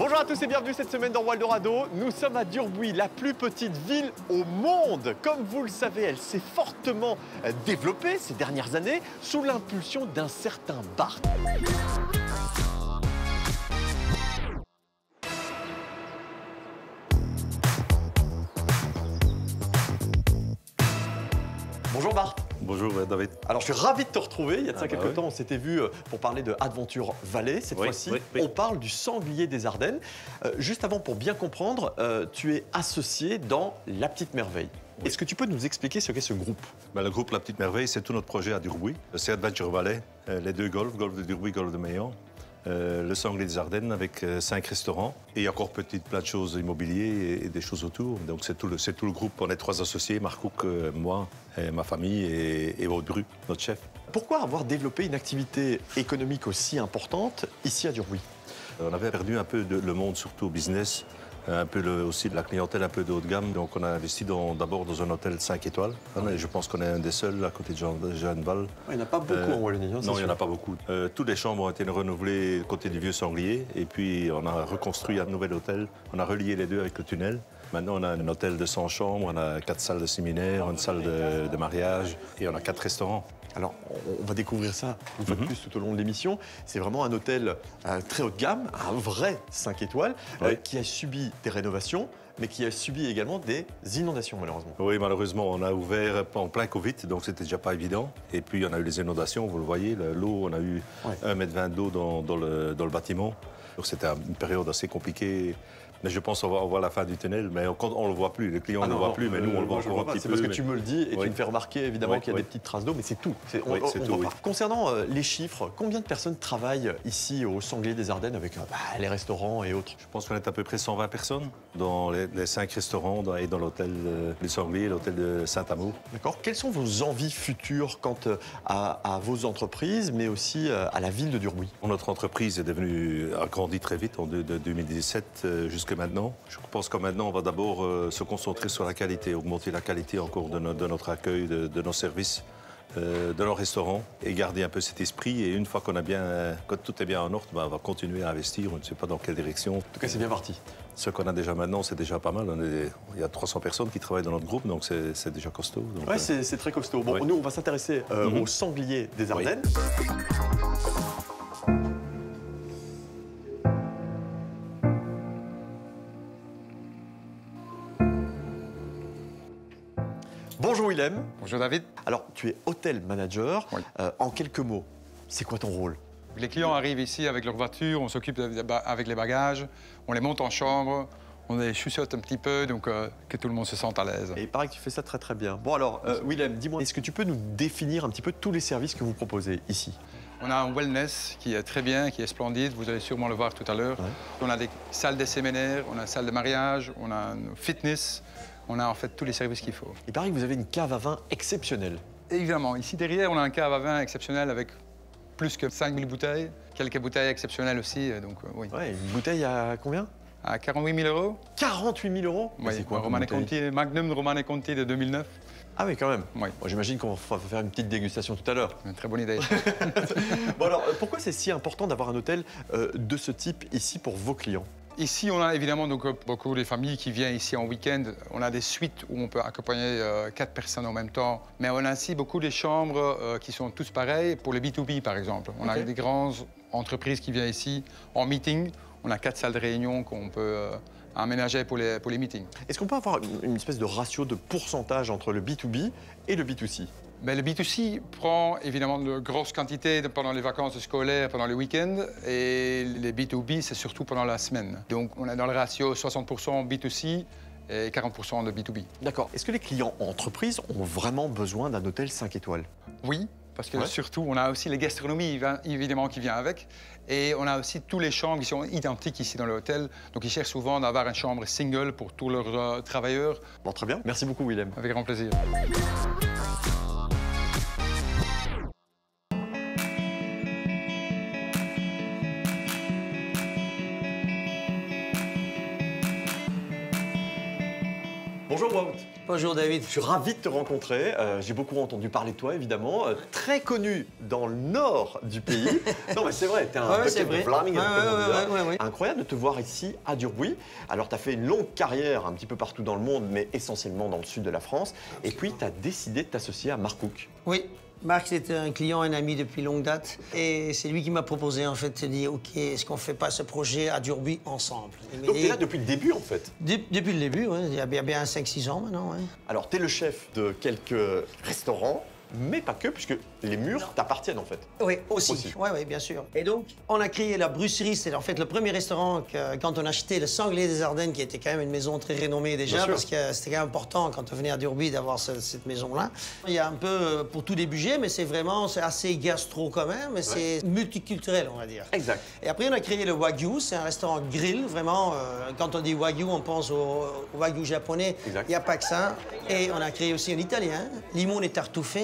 Bonjour à tous et bienvenue cette semaine dans Waldorado. Nous sommes à Durbuy, la plus petite ville au monde. Comme vous le savez, elle s'est fortement développée ces dernières années sous l'impulsion d'un certain Bart. Bonjour Bart. Bonjour David. Alors je suis ravi de te retrouver. Il y a de ça quelques temps, on s'était vu pour parler de Adventure Valley. Cette fois-ci, on parle du sanglier des Ardennes. Juste avant, pour bien comprendre, tu es associé dans La Petite Merveille. Oui. Est-ce que tu peux nous expliquer ce qu'est ce groupe? Le groupe La Petite Merveille, c'est tout notre projet à Durbuy. C'est Adventure Valley, les deux golfs, golf de Durbuy, golf de Meillan. Le sanglier des Ardennes avec 5 restaurants et encore plein de choses immobilières et des choses autour. Donc c'est tout le groupe. On est 3 associés, Marc Cook, moi, et ma famille et Aude Bru, notre chef. Pourquoi avoir développé une activité économique aussi importante ici à Durbuy? On avait perdu un peu le monde, surtout au business, un peu aussi de la clientèle un peu de haut de gamme. Donc on a investi d'abord dans un hôtel 5 étoiles. Et je pense qu'on est un des seuls à côté de Jeanneval. Il n'y en a pas beaucoup en Wallonie. Non, il n'y en a pas beaucoup. Toutes les chambres ont été renouvelées côté du vieux sanglier. Et puis on a reconstruit un nouvel hôtel. On a relié les deux avec le tunnel. Maintenant, on a un hôtel de 100 chambres, on a 4 salles de séminaire, une salle de mariage et on a 4 restaurants. Alors, on va découvrir ça une fois de plus tout au long de l'émission. C'est vraiment un hôtel très haut de gamme, un vrai 5 étoiles, qui a subi des rénovations, mais qui a subi également des inondations, malheureusement. Oui, malheureusement, on a ouvert en plein Covid, donc c'était déjà pas évident. Et puis, on a eu les inondations, vous le voyez, l'eau, on a eu 1,20 m d'eau dans le bâtiment. Donc, c'était une période assez compliquée. Mais je pense qu'on va voir la fin du tunnel, mais on ne le voit plus. Les clients ne le voient plus, mais nous, on le voit encore un petit peu. C'est parce que tu me le dis et tu me fais remarquer, évidemment, qu'il y a des petites traces d'eau, mais c'est tout. Concernant les chiffres, combien de personnes travaillent ici au Sanglier des Ardennes avec les restaurants et autres? Je pense qu'on est à peu près 120 personnes dans les 5 restaurants et dans l'hôtel du Sanglier, l'hôtel de Saint-Amour. D'accord. Quelles sont vos envies futures quant à vos entreprises, mais aussi à la ville de Durbuy? Notre entreprise a grandi très vite, de 2017 jusqu'à maintenant. Je pense que maintenant, on va d'abord se concentrer sur la qualité, augmenter la qualité encore de notre accueil, de nos services, de nos restaurants et garder un peu cet esprit. Et une fois quand tout est bien en ordre, on va continuer à investir. On ne sait pas dans quelle direction. En tout cas, c'est bien parti. Ce qu'on a déjà maintenant, c'est déjà pas mal. Il y a 300 personnes qui travaillent dans notre groupe, donc c'est déjà costaud. Oui, c'est très costaud. Bon, nous, on va s'intéresser au Sanglier des Ardennes. Bonjour Willem. Bonjour David. Alors, tu es hôtel manager. Oui. En quelques mots, c'est quoi ton rôle? Les clients arrivent ici avec leur voiture, on s'occupe avec les bagages, on les monte en chambre, on les chuchote un petit peu, donc que tout le monde se sente à l'aise. Et il paraît que tu fais ça très très bien. Bon alors, Willem, dis-moi, est-ce que tu peux nous définir un petit peu tous les services que vous proposez ici? On a un wellness qui est très bien, qui est splendide, vous allez sûrement le voir tout à l'heure. Ouais. On a des salles de séminaire, on a une salle de mariage, on a un fitness. On a en fait tous les services qu'il faut. Il paraît que vous avez une cave à vin exceptionnelle. Évidemment. Ici derrière, on a un cave à vin exceptionnel avec plus que 5000 bouteilles. Quelques bouteilles exceptionnelles aussi, donc oui. Ouais, une bouteille à combien? À 48 000 €. 48 000 €? Oui, c'est quoi, Magnum Romane Conti de 2009. Ah oui, quand même. Oui. Bon, j'imagine qu'on va faire une petite dégustation tout à l'heure. Une très bonne idée. Bon alors, pourquoi c'est si important d'avoir un hôtel de ce type ici pour vos clients? Ici, on a évidemment donc, beaucoup de familles qui viennent ici en week-end. On a des suites où on peut accompagner 4 personnes en même temps. Mais on a aussi beaucoup de chambres qui sont tous pareilles pour le B2B, par exemple. On a des grandes entreprises qui viennent ici en meeting. On a 4 salles de réunion qu'on peut aménager pour les meetings. Est-ce qu'on peut avoir une espèce de ratio de pourcentage entre le B2B et le B2C? Mais le B2C prend évidemment de grosses quantités pendant les vacances scolaires, pendant le week-end, et les B2B, c'est surtout pendant la semaine. Donc on est dans le ratio 60% B2C et 40% de B2B. D'accord. Est-ce que les clients entreprises ont vraiment besoin d'un hôtel 5 étoiles? Oui, parce que surtout, on a aussi les gastronomies, évidemment, qui vient avec. Et on a aussi tous les chambres qui sont identiques ici dans l'hôtel. Donc ils cherchent souvent d'avoir une chambre single pour tous leurs travailleurs. Bon, très bien. Merci beaucoup, Willem. Avec grand plaisir. Bonjour Wout. Bonjour David. Je suis ravi de te rencontrer. J'ai beaucoup entendu parler de toi, évidemment. Très connu dans le nord du pays. Non, mais c'est vrai, tu es un bucket de Vlamingen. Incroyable de te voir ici, à Durbuy. Alors, tu as fait une longue carrière un petit peu partout dans le monde, mais essentiellement dans le sud de la France. Et puis, tu as décidé de t'associer à Mark Cook. Oui. Marc, c'était un client, un ami depuis longue date. Et c'est lui qui m'a proposé, en fait, de dire, OK, est-ce qu'on ne fait pas ce projet à Durbuy ensemble? Donc, tu es là depuis le début, en fait? Depuis le début, oui. Il y a bien 5-6 ans maintenant, oui. Alors, tu es le chef de quelques restaurants, mais pas que, puisque les murs t'appartiennent, en fait. Oui, aussi. Oui, bien sûr. Et donc, on a créé la Brusserie. C'est en fait le premier restaurant quand on a acheté le Sanglier des Ardennes, qui était quand même une maison très renommée déjà, parce que c'était quand même important quand on venait à Durbuy d'avoir cette maison-là. Il y a un peu pour tous les budgets, mais c'est assez gastro quand même, mais c'est multiculturel, on va dire. Exact. Et après, on a créé le Wagyu. C'est un restaurant grill, vraiment. Quand on dit Wagyu, on pense au Wagyu japonais. Exact. Il n'y a pas que ça. Et on a créé aussi un italien, limone et tartuffe.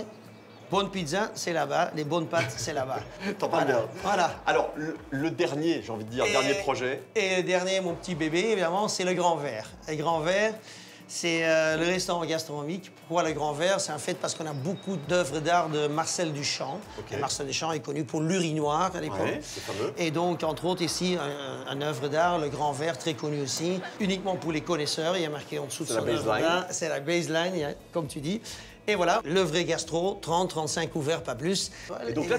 Bonne pizza, c'est là-bas. Les bonnes pâtes, c'est là-bas. T'en parles bien. Voilà. Alors, le dernier, j'ai envie de dire, dernier projet. Et le dernier, mon petit bébé, évidemment, c'est le Grand Verre. Le Grand Verre, c'est le restaurant gastronomique. Pourquoi le Grand Verre? C'est en fait parce qu'on a beaucoup d'œuvres d'art de Marcel Duchamp. Okay. Et Marcel Duchamp est connu pour l'urinoir à l'époque. Ouais, c'est fameux. Et donc, entre autres, ici, une œuvre d'art, le Grand Verre, très connu aussi. Uniquement pour les connaisseurs. Il y a marqué en dessous de son œuvre d'art. C'est la baseline, comme tu dis. Et voilà, le vrai gastro, 30-35 couverts, pas plus. Et donc là,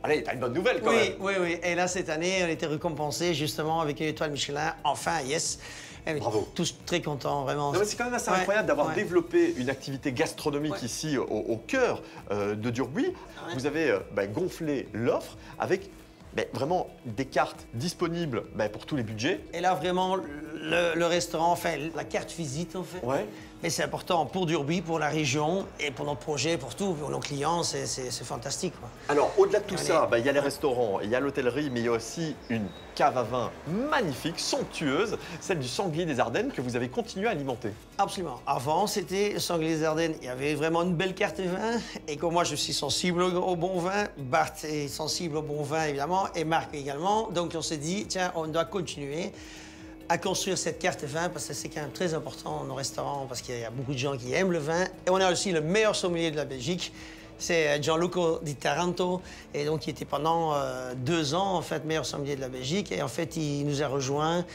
allez, t'as une bonne nouvelle quand même. Oui. Et là, cette année, on a été récompensés justement avec une étoile Michelin. Enfin, yes. Bravo. Tous très contents, vraiment. C'est quand même assez incroyable d'avoir développé une activité gastronomique ici, au cœur de Durbuy. Vous avez gonflé l'offre avec vraiment des cartes disponibles pour tous les budgets. Et là, vraiment, le restaurant, enfin, la carte visite, en fait. Ouais. Mais c'est important pour Durbuy, pour la région et pour notre projet, pour tout, pour nos clients, c'est fantastique, quoi. Alors, au-delà de tout ça, il y a les restaurants, il y a l'hôtellerie, mais il y a aussi une cave à vin magnifique, somptueuse, celle du Sanglier des Ardennes que vous avez continué à alimenter. Absolument. Avant, c'était le Sanglier des Ardennes. Il y avait vraiment une belle carte de vin. Et comme moi, je suis sensible au bon vin, Bart est sensible au bon vin, évidemment, et Marc également. Donc, on s'est dit, tiens, on doit continuer à construire cette carte de vin parce que c'est quand même très important dans nos restaurants parce qu'il y a beaucoup de gens qui aiment le vin. Et on a aussi le meilleur sommelier de la Belgique, c'est Gianluca Di Taranto, et donc il était pendant 2 ans en fait meilleur sommelier de la Belgique et en fait il nous a rejoints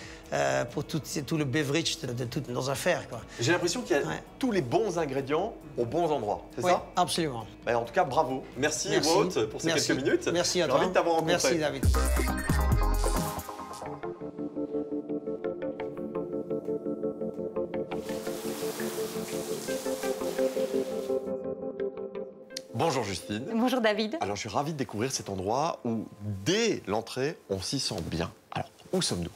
pour tout le beverage de toutes nos affaires, quoi. J'ai l'impression qu'il y a tous les bons ingrédients aux bons endroits, c'est ça? Absolument. En tout cas, bravo. Merci. Wout pour ces quelques minutes. Merci à toi. Ravi de t'avoir rencontré. Merci David. Bonjour Justine. Bonjour David. Alors je suis ravi de découvrir cet endroit où dès l'entrée on s'y sent bien. Alors où sommes-nous?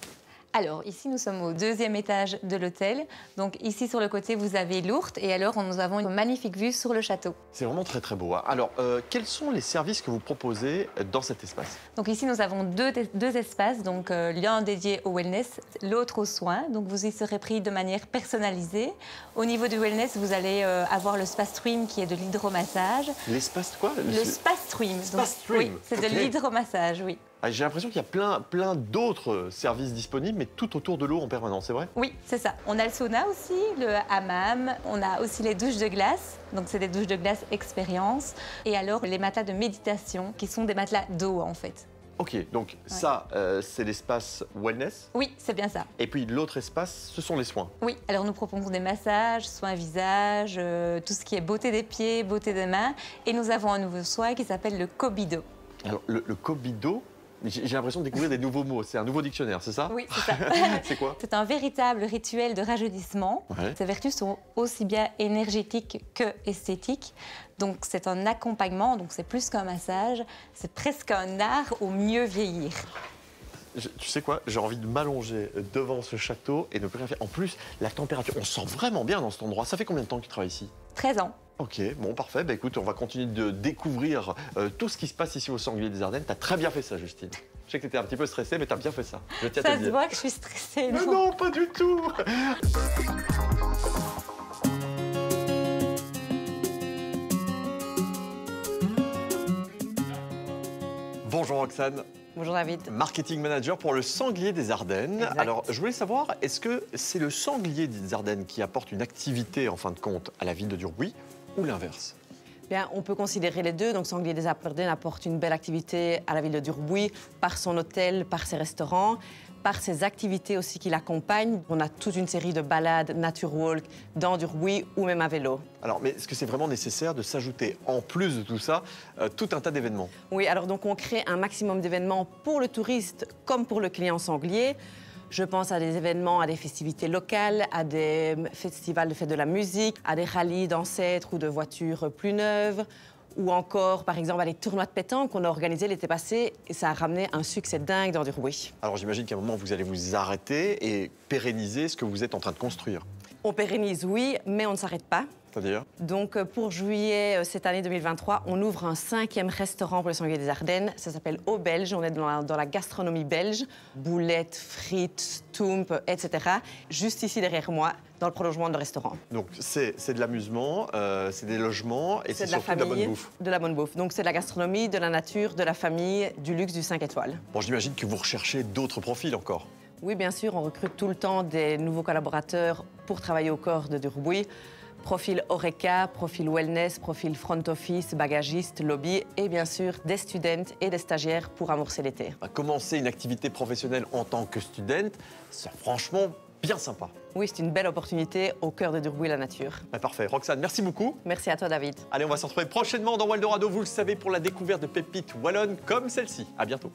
Alors ici nous sommes au 2e étage de l'hôtel. Donc ici sur le côté vous avez l'Ourthe et alors nous avons une magnifique vue sur le château. C'est vraiment très très beau. Alors quels sont les services que vous proposez dans cet espace? Donc ici nous avons deux espaces, donc l'un dédié au wellness, l'autre aux soins. Donc vous y serez pris de manière personnalisée. Au niveau du wellness vous allez avoir le spa stream qui est de l'hydromassage. L'espace quoi? Le spa stream. Oui, c'est de l'hydromassage, oui. J'ai l'impression qu'il y a plein d'autres services disponibles, mais tout autour de l'eau en permanence, c'est vrai? Oui, c'est ça. On a le sauna aussi, le hammam, on a aussi les douches de glace. Donc c'est des douches de glace expérience. Et alors les matelas de méditation, qui sont des matelas d'eau en fait. Ok, donc ça, c'est l'espace wellness? Oui, c'est bien ça. Et puis l'autre espace, ce sont les soins? Oui, alors nous proposons des massages, soins visage, tout ce qui est beauté des pieds, beauté des mains. Et nous avons un nouveau soin qui s'appelle le Cobido. Alors le Cobido, j'ai l'impression de découvrir des nouveaux mots. C'est un nouveau dictionnaire, c'est ça? Oui, c'est ça. C'est quoi? C'est un véritable rituel de rajeunissement. Ses vertus sont aussi bien énergétiques que esthétiques. Donc c'est un accompagnement, donc c'est plus qu'un massage, c'est presque un art au mieux vieillir. Tu sais quoi? J'ai envie de m'allonger devant ce château et ne plus rien faire. En plus, la température, on se sent vraiment bien dans cet endroit. Ça fait combien de temps que tu travailles ici? 13 ans. Ok, bon, parfait. Écoute, on va continuer de découvrir tout ce qui se passe ici au Sanglier des Ardennes. T'as très bien fait ça, Justine. Je sais que t'étais un petit peu stressée, mais t'as bien fait ça. Je tiens à te le dire. Ça se voit que je suis stressée, non? Mais non, pas du tout. Bonjour Roxane. Bonjour David. Marketing manager pour le sanglier des Ardennes. Exact. Alors, je voulais savoir, est-ce que c'est le sanglier des Ardennes qui apporte une activité, en fin de compte, à la ville de Durbuy ou l'inverse? Bien, on peut considérer les deux. Donc, Sanglier des Ardennes apporte une belle activité à la ville de Durbuy par son hôtel, par ses restaurants, par ses activités aussi qui l'accompagnent. On a toute une série de balades, nature walk, dans Durbuy ou même à vélo. Alors, mais est-ce que c'est vraiment nécessaire de s'ajouter, en plus de tout ça, tout un tas d'événements? Oui, alors donc on crée un maximum d'événements pour le touriste comme pour le client sanglier. Je pense à des événements, à des festivités locales, à des festivals de fête de la musique, à des rallyes d'ancêtres ou de voitures plus neuves, ou encore, par exemple, à des tournois de pétanque qu'on a organisés l'été passé et ça a ramené un succès dingue dans Durbuy. Alors, j'imagine qu'à un moment, vous allez vous arrêter et pérenniser ce que vous êtes en train de construire. On pérennise, oui, mais on ne s'arrête pas. C'est-à-dire? Donc, pour juillet cette année 2023, on ouvre un 5e restaurant pour le sanglier des Ardennes. Ça s'appelle Au Belge. On est dans la gastronomie belge. Boulettes, frites, stoump, etc. Juste ici derrière moi, dans le prolongement de restaurant. Donc, c'est de l'amusement, c'est des logements et c'est de la surtout de la bonne bouffe. De la bonne bouffe. Donc, c'est de la gastronomie, de la nature, de la famille, du luxe, du 5 étoiles. Bon, j'imagine que vous recherchez d'autres profils encore. Oui, bien sûr, on recrute tout le temps des nouveaux collaborateurs pour travailler au corps de Durbuy. Profil Horeca, profil Wellness, profil Front Office, bagagiste, lobby et bien sûr des students et des stagiaires pour amorcer l'été. Commencer une activité professionnelle en tant que student, c'est franchement bien sympa. Oui, c'est une belle opportunité au cœur de Durbuy, la nature. Parfait. Roxane, merci beaucoup. Merci à toi, David. Allez, on va se retrouver prochainement dans Waldorado, vous le savez, pour la découverte de pépites wallonnes comme celle-ci. À bientôt.